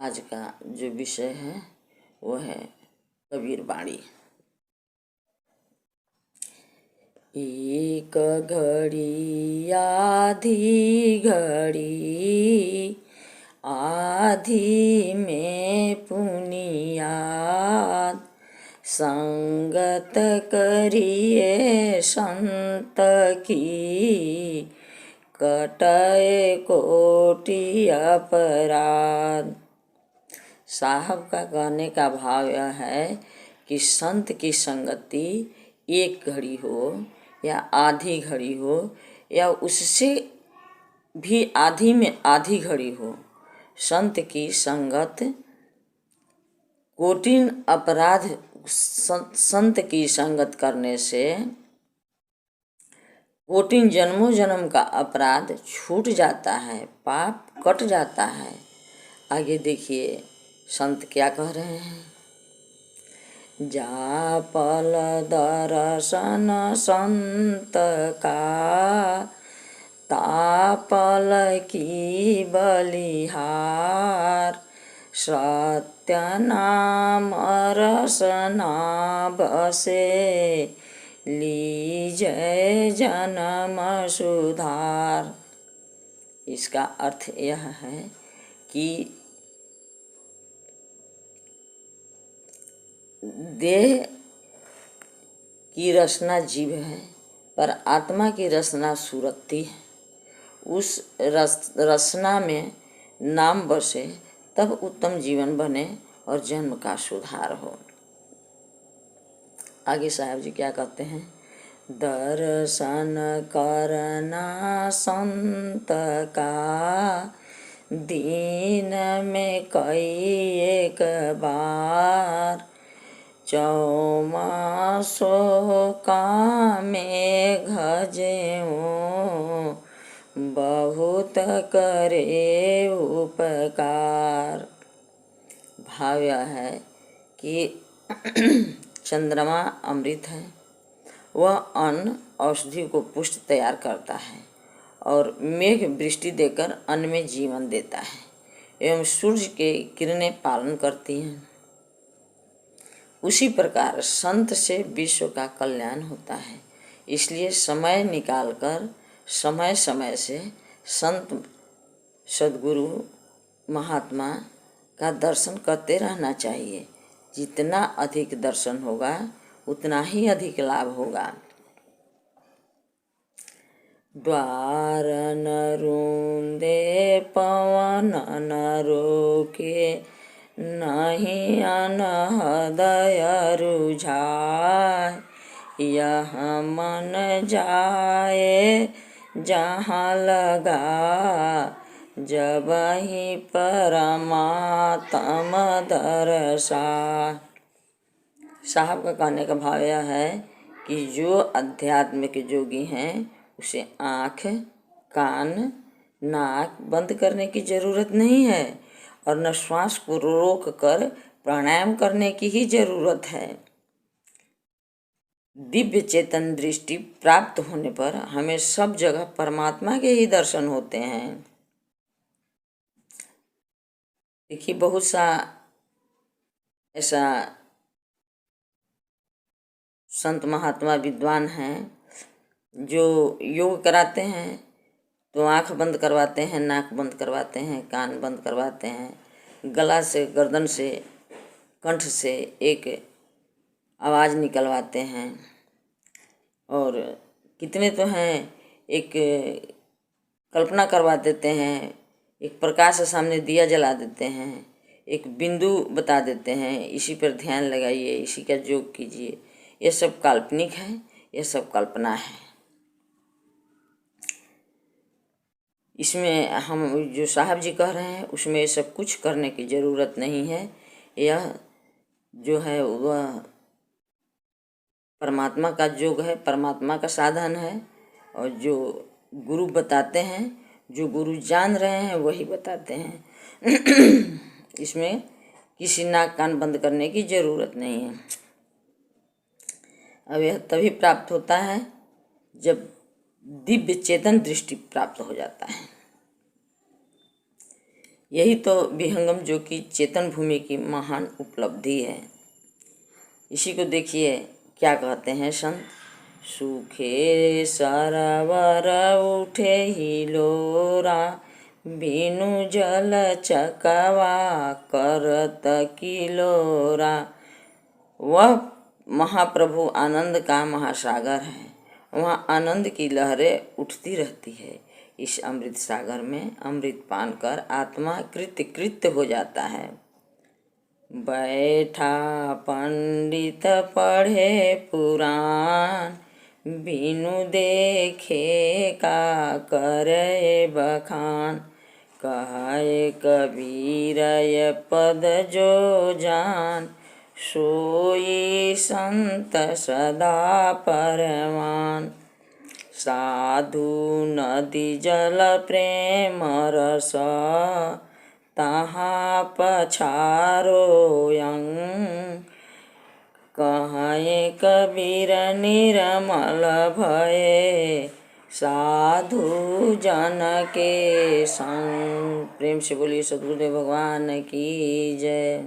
आज का जो विषय है वो है कबीर वाणी। एक घड़ी आधी घड़ी, आधी में पुनियाद, संगत करिए संत की, कटे कोटि अपराध। साहब का कहने का भाव यह है कि संत की संगति एक घड़ी हो या आधी घड़ी हो या उससे भी आधी में आधी घड़ी हो, संत की संगत कोटिन अपराध। संत की संगत करने से कोटिन जन्मों जन्म का अपराध छूट जाता है, पाप कट जाता है। आगे देखिए संत क्या कह रहे हैं। जापल दर्शन संत का, तापल की बलिहार, सत्य नाम रसना बसे, लीजय जन्म सुधार। इसका अर्थ यह है कि देह की रचना जीव है, पर आत्मा की रचना सुरति है। उस रचना में नाम बसे तब उत्तम जीवन बने और जन्म का सुधार हो। आगे साहब जी क्या कहते हैं। दर्शन करना संत का, दिन में कई एक बार, चौमासो कामे घजेऊ, बहुत करे उपकार। भाव यह है कि चंद्रमा अमृत है, वह अन्न औषधि को पुष्ट तैयार करता है और मेघ वृष्टि देकर अन्न में जीवन देता है एवं सूर्य के किरणें पालन करती हैं। उसी प्रकार संत से विश्व का कल्याण होता है। इसलिए समय निकालकर समय समय से संत सद्गुरु महात्मा का दर्शन करते रहना चाहिए। जितना अधिक दर्शन होगा उतना ही अधिक लाभ होगा। द्वार न रूंदे पवन न रोके, नहीं अनहृदय रुझाए, यह मन जाए जहाँ लगा, जब ही परमात्म दर्शा। साहब का कहने का भाव यह है कि जो आध्यात्मिक योगी हैं उसे आँख, कान, नाक बंद करने की जरूरत नहीं है और न श्वास को रोक कर प्राणायाम करने की ही जरूरत है। दिव्य चेतन दृष्टि प्राप्त होने पर हमें सब जगह परमात्मा के ही दर्शन होते हैं। देखिए बहुत सा ऐसा संत महात्मा विद्वान हैं जो योग कराते हैं तो आँख बंद करवाते हैं, नाक बंद करवाते हैं, कान बंद करवाते हैं, गला से, गर्दन से, कंठ से एक आवाज़ निकलवाते हैं। और कितने तो हैं, एक कल्पना करवा देते हैं, एक प्रकाश सामने दिया जला देते हैं, एक बिंदु बता देते हैं, इसी पर ध्यान लगाइए, इसी का योग कीजिए। ये सब काल्पनिक है, ये सब कल्पना है। इसमें हम जो साहब जी कह रहे हैं उसमें सब कुछ करने की ज़रूरत नहीं है। यह जो है वह परमात्मा का योग है, परमात्मा का साधन है। और जो गुरु बताते हैं, जो गुरु जान रहे हैं वही बताते हैं। इसमें किसी नाक कान बंद करने की ज़रूरत नहीं है। अब यह तभी प्राप्त होता है जब दिव्य चेतन दृष्टि प्राप्त हो जाता है। यही तो विहंगम जो कि चेतन भूमि की महान उपलब्धि है। इसी को देखिए क्या कहते हैं संत। सूखे सरोवर उठे हिलोरा, बिनु जल चकवा करत किलोरा। वह महाप्रभु आनंद का महासागर है, वहाँ आनंद की लहरें उठती रहती है। इस अमृत सागर में अमृत पान कर आत्मा कृत्य कृत्य हो जाता है। बैठा पंडित पढ़े पुराण, बिनु देखे का करे बखान। कहे कबीर ये पद जो जान, सोई संत सदा परमान। साधु नदी जल प्रेम रस, तहाँ पछारो यंग। कहे कबीर निर्मल भये, साधु जन के संग। प्रेम से बोलिए सद्गुरुदेव भगवान की जय।